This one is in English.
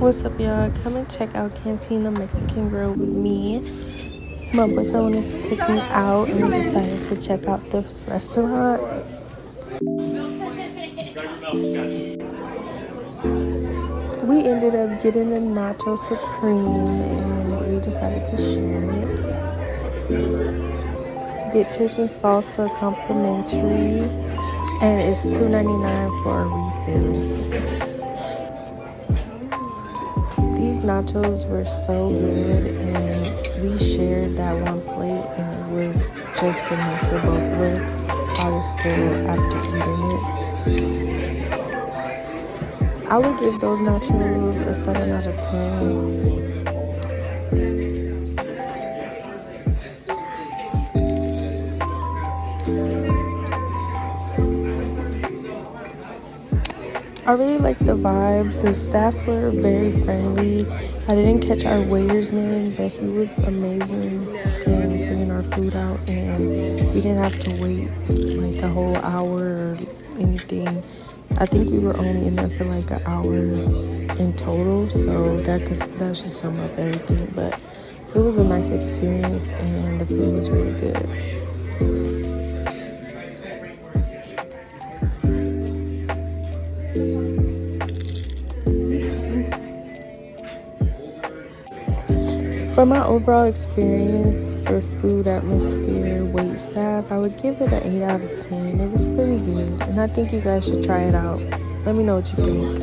What's up, y'all? Come and check out Cantina Mexican Grill with me. My boyfriend wanted to take me out, and we decided to check out this restaurant. We ended up getting the Nacho Supreme, and we decided to share it. Get chips and salsa complimentary, and it's $2.99 for a refill. These nachos were so good, and we shared that one plate, and it was just enough for both of us. I was full after eating it. I would give those nachos a 7 out of 10. I really liked the vibe. The staff were very friendly. I didn't catch our waiter's name, but he was amazing in bringing our food out, and we didn't have to wait like a whole hour or anything. I think we were only in there for like an hour in total, so that should sum up everything. But it was a nice experience, and the food was really good. For my overall experience for food, atmosphere, wait staff, I would give it an 8 out of 10. It was pretty good, and I think you guys should try it out. Let me know what you think.